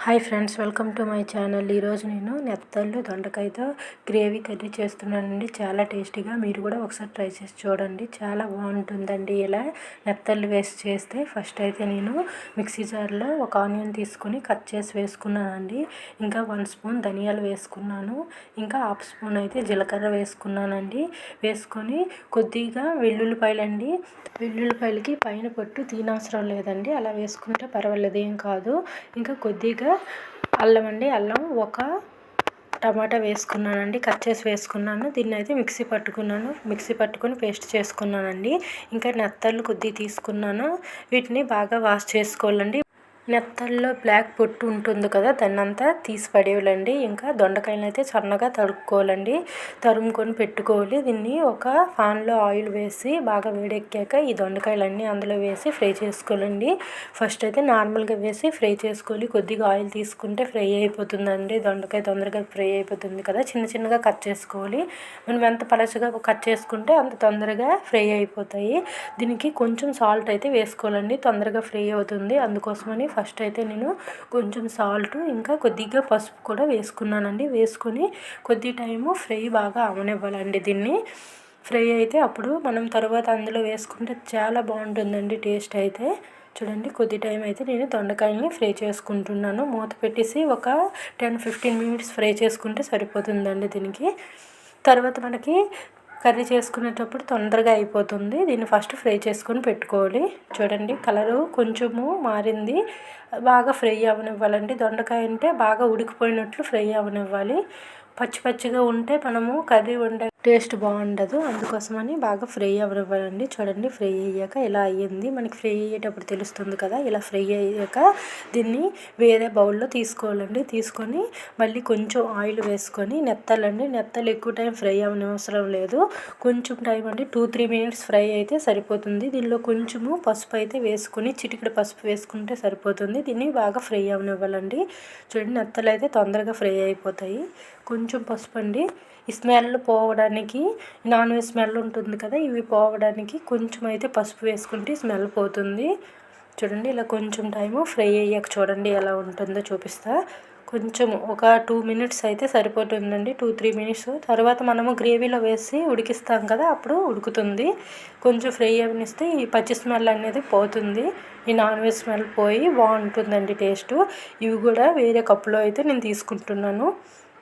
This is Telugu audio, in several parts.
Hi friends, welcome to my channel. ఈరోజు నేను నెత్తళ్ళు దొండకాయతో గ్రేవీ కర్రీ చేస్తున్నానండి. చాలా టేస్టీగా, మీరు కూడా ఒకసారి ట్రై చేసి చూడండి. చాలా బాగుంటుందండి. ఇలా నెత్తళ్ళు వేసి చేస్తే ఫస్ట్ అయితే నేను మిక్సీ జార్లో ఒక ఆనియన్ తీసుకొని కట్ చేసి వేసుకున్నానండి. ఇంకా 1 స్పూన్ ధనియాలు వేసుకున్నాను. ఇంకా హాఫ్ స్పూన్ అయితే జీలకర్ర వేసుకున్నానండి. వేసుకొని కొద్దిగా వెల్లుల్లిపాయలండి. వెల్లుల్లిపాయలకి పైన పొట్టు తీనవసరం లేదండి, అలా వేసుకుంటే పర్వాలేదు, ఏం కాదు. ఇంకా కొద్దిగా అల్లం అండి, అల్లం ఒక టమాటా వేసుకున్నానండి, కట్ చేసి వేసుకున్నాను. దీన్ని అయితే మిక్సీ పట్టుకొని పేస్ట్ చేసుకున్నానండి. ఇంకా నెత్తళ్ళు కొద్దిగా తీసుకున్నాను. వీటిని బాగా వాష్ చేసుకోవాలండి. నెత్తల్లో బ్లాక్ పొట్టు ఉంటుంది కదా, దాన్ని అంతా తీసి పడేయాలండి. ఇంకా దొండకాయలను అయితే సన్నగా తరుక్కోవాలండి, తరుముకొని పెట్టుకోవాలి. దీన్ని ఒక పాన్లో ఆయిల్ వేసి బాగా వేడెక్కాక ఈ దొండకాయలన్నీ అందులో వేసి ఫ్రై చేసుకోవాలండి. ఫస్ట్ అయితే నార్మల్గా వేసి ఫ్రై చేసుకోవాలి. కొద్దిగా ఆయిల్ తీసుకుంటే ఫ్రై అయిపోతుందండి. దొండకాయ తొందరగా ఫ్రై అయిపోతుంది కదా. చిన్నగా కట్ చేసుకోవాలి. మనం ఎంత పలచగా కట్ చేసుకుంటే అంత తొందరగా ఫ్రై అయిపోతాయి. దీనికి కొంచెం సాల్ట్ అయితే వేసుకోవాలండి, తొందరగా ఫ్రై అవుతుంది. అందుకోసమని ఫస్ట్ అయితే నేను కొంచెం సాల్ట్ ఇంకా కొద్దిగా పసుపు కూడా వేసుకున్నానండి. వేసుకొని కొద్ది టైము ఫ్రై బాగా అవనివ్వాలండి. దీన్ని ఫ్రై అయితే అప్పుడు మనం తర్వాత అందులో వేసుకుంటే చాలా బాగుంటుందండి టేస్ట్ అయితే. చూడండి, కొద్ది టైం అయితే నేను దొండకాయలని ఫ్రై చేసుకుంటున్నాను. మూత పెట్టేసి ఒక 10-15 మినిట్స్ ఫ్రై చేసుకుంటే సరిపోతుందండి. దీనికి తర్వాత మనకి కర్రీ చేసుకునేటప్పుడు తొందరగా అయిపోతుంది. దీన్ని ఫస్ట్ ఫ్రై చేసుకొని పెట్టుకోవాలి. చూడండి, కలరు కొంచెము మారింది. బాగా ఫ్రై అవనివ్వాలండి. దొండకాయ అంటే బాగా ఉడికిపోయినట్లు ఫ్రై అవనివ్వాలి. పచ్చిగా ఉంటే మనము కర్రీ వండే టేస్ట్ బాగుండదు. అందుకోసమని బాగా ఫ్రై అవనివ్వాలండి. చూడండి, ఫ్రై అయ్యాక ఇలా అయ్యింది. మనకి ఫ్రై అయ్యేటప్పుడు తెలుస్తుంది కదా. ఇలా ఫ్రై అయ్యాక దీన్ని వేరే బౌల్లో తీసుకోవాలండి. తీసుకొని మళ్ళీ కొంచెం ఆయిల్ వేసుకొని నెత్తలు ఎక్కువ టైం ఫ్రై అవనవసరం లేదు. కొంచెం టైం అండి, 2-3 మినిట్స్ ఫ్రై అయితే సరిపోతుంది. దీనిలో కొంచెము పసుపు అయితే వేసుకొని, చిటికెడు పసుపు వేసుకుంటే సరిపోతుంది. దీన్ని బాగా ఫ్రై అవనివ్వాలండి. చూడండి, నెత్తలు అయితే తొందరగా ఫ్రై అయిపోతాయి. కొంచెం పసుపు అండి, ఈ స్మెల్ పోవడానికి, నాన్ వెజ్ స్మెల్ ఉంటుంది కదా, ఇవి పోవడానికి కొంచెం అయితే పసుపు వేసుకుంటే స్మెల్ పోతుంది. చూడండి, ఇలా కొంచెం టైము ఫ్రై అయ్యాక చూడండి ఎలా ఉంటుందో చూపిస్తా. కొంచెం ఒక 2 మినిట్స్ అయితే సరిపోతుందండి. 2-3 మినిట్స్ తర్వాత మనము గ్రేవీలో వేసి ఉడికిస్తాం కదా, అప్పుడు ఉడుకుతుంది. కొంచెం ఫ్రై అవనిస్తే ఈ పచ్చి స్మెల్ అనేది పోతుంది. ఈ నాన్ వెజ్ స్మెల్ పోయి బాగుంటుందండి టేస్ట్. ఇవి కూడా వేరే కప్పులో అయితే నేను తీసుకుంటున్నాను.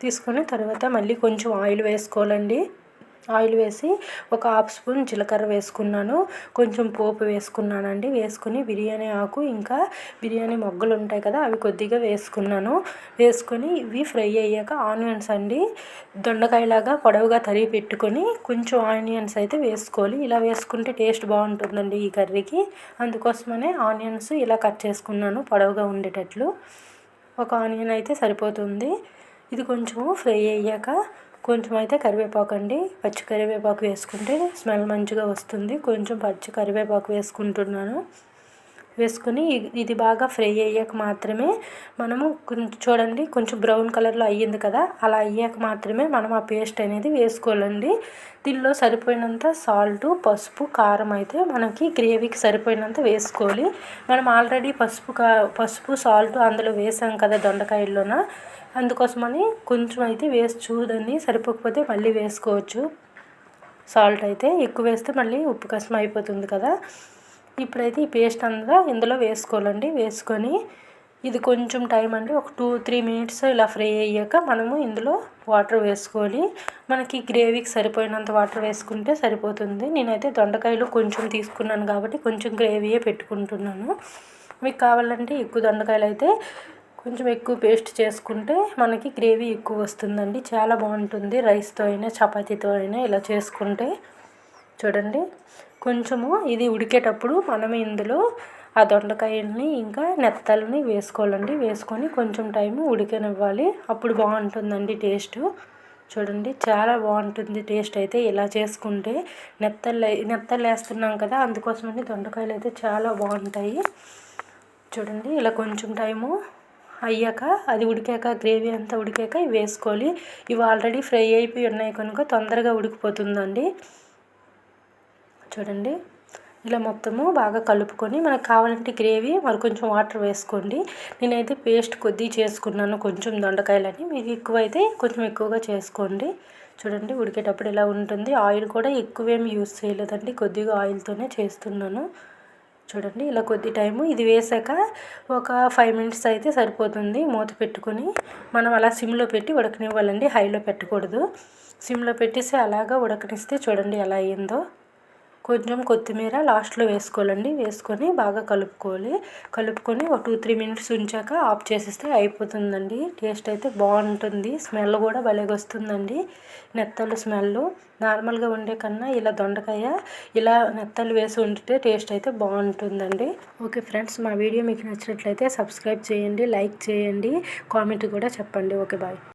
తీసుకొని తర్వాత మళ్ళీ కొంచెం ఆయిల్ వేసుకోవాలండి. ఆయిల్ వేసి ఒక హాఫ్ స్పూన్ జీలకర్ర వేసుకున్నాను. కొంచెం పోపు వేసుకున్నానండి. వేసుకొని బిర్యానీ ఆకు ఇంకా బిర్యానీ మొగ్గలు ఉంటాయి కదా, అవి కొద్దిగా వేసుకున్నాను. వేసుకొని ఇవి ఫ్రై అయ్యాక ఆనియన్స్ అండి, దొండకాయలాగా పొడవుగా తరిగి పెట్టుకొని కొంచెం ఆనియన్స్ అయితే వేసుకోవాలి. ఇలా వేసుకుంటే టేస్ట్ బాగుంటుందండి ఈ కర్రీకి. అందుకోసమనే ఆనియన్స్ ఇలా కట్ చేసుకున్నాను పొడవుగా ఉండేటట్లు. ఒక ఆనియన్ అయితే సరిపోతుంది. ఇది కొంచెము ఫ్రై అయ్యాక కొంచెం అయితే కరివేపాకు అండి, పచ్చి కరివేపాకు వేసుకుంటే స్మెల్ మంచిగా వస్తుంది. కొంచెం పచ్చి కరివేపాకు వేసుకుంటున్నాను. వేసుకొని ఇది బాగా ఫ్రై అయ్యాక మాత్రమే మనము చూడండి, కొంచెం బ్రౌన్ కలర్లో అయ్యింది కదా, అలా అయ్యాక మాత్రమే మనం ఆ పేస్ట్ అనేది వేసుకోవాలండి. దీనిలో సరిపోయినంత సాల్టు, పసుపు, కారం అయితే మనకి గ్రేవీకి సరిపోయినంత వేసుకోవాలి. మనం ఆల్రెడీ పసుపు సాల్ట్ అందులో వేసాం కదా దొండకాయల్లోన, అందుకోసమని కొంచెం అయితే వేసి చూడండి. సరిపోకపోతే మళ్ళీ వేసుకోవచ్చు. సాల్ట్ అయితే ఎక్కువ వేస్తే మళ్ళీ ఉప్పు కష్టం అయిపోతుంది కదా. ఇప్పుడైతే ఈ పేస్ట్ అంతా ఇందులో వేసుకోవాలండి. వేసుకొని ఇది కొంచెం టైం అండి, ఒక 2-3 మినిట్స్ ఇలా ఫ్రై అయ్యాక మనము ఇందులో వాటర్ వేసుకోవాలి. మనకి గ్రేవీకి సరిపోయినంత వాటర్ వేసుకుంటే సరిపోతుంది. నేనైతే దొండకాయలు కొంచెం తీసుకున్నాను కాబట్టి కొంచెం గ్రేవీయే పెట్టుకుంటున్నాను. మీకు కావాలంటే ఎక్కువ దొండకాయలు అయితే కొంచెం ఎక్కువ పేస్ట్ చేసుకుంటే మనకి గ్రేవీ ఎక్కువ వస్తుందండి. చాలా బాగుంటుంది. రైస్తో అయినా చపాతీతో అయినా ఇలా చేసుకుంటే. చూడండి, కొంచెము ఇది ఉడికేటప్పుడు మనం ఇందులో ఆ దొండకాయల్ని ఇంకా నెత్తల్ని వేసుకోవాలండి. వేసుకొని కొంచెం టైము ఉడికనివ్వాలి. అప్పుడు బాగుంటుందండి టేస్ట్. చూడండి, చాలా బాగుంటుంది టేస్ట్ అయితే ఇలా చేసుకుంటే. నెత్తళ్ళు వేస్తున్నాం కదా, అందుకోసమని దొండకాయలు అయితే చాలా బాగుంటాయి. చూడండి, ఇలా కొంచెం టైము అయ్యాక, అది ఉడికాక, గ్రేవీ అంతా ఉడికాక ఇవి వేసుకోవాలి. ఇవి ఆల్రెడీ ఫ్రై అయిపోయి ఉన్నాయి కనుక తొందరగా ఉడికిపోతుందండి. చూడండి, ఇలా మొత్తము బాగా కలుపుకొని మనకు కావాలంటే గ్రేవీ మరి కొంచెం వాటర్ వేసుకోండి. నేనైతే పేస్ట్ కొద్దిగా చేసుకున్నాను కొంచెం దొండకాయలని, మీకు ఎక్కువైతే కొంచెం ఎక్కువగా చేసుకోండి. చూడండి ఉడికేటప్పుడు ఇలా ఉంటుంది. ఆయిల్ కూడా ఎక్కువేమి యూస్ చేయలేదండి, కొద్దిగా ఆయిల్తోనే చేస్తున్నాను. చూడండి ఇలా కొద్ది టైము ఇది వేసాక ఒక 5 మినిట్స్ అయితే సరిపోతుంది. మూత పెట్టుకొని మనం అలా సిమ్లో పెట్టి ఉడకనివ్వాలండి, హైలో పెట్టకూడదు. సిమ్లో పెట్టేసి అలాగా ఉడకనిస్తే చూడండి ఎలా అయ్యిందో. కొంచెం కొత్తిమీర లాస్ట్లో వేసుకోవాలండి, వేసుకొని బాగా కలుపుకొని ఒక 2-3 మినిట్స్ ఉంచాక ఆఫ్ చేసేస్తే అయిపోతుందండి. టేస్ట్ అయితే బాగుంటుంది, స్మెల్ కూడా భలేగా వస్తుందండి. నెత్తళ్ళు స్మెల్ నార్మల్గా ఉండే కన్నా ఇలా దొండకాయ ఇలా నెత్తళ్ళు వేసి వండితే టేస్ట్ అయితే బాగుంటుందండి. ఓకే ఫ్రెండ్స్, మా వీడియో మీకు నచ్చినట్లయితే సబ్స్క్రైబ్ చేయండి, లైక్ చేయండి, కామెంట్ కూడా చెప్పండి. Okay bye.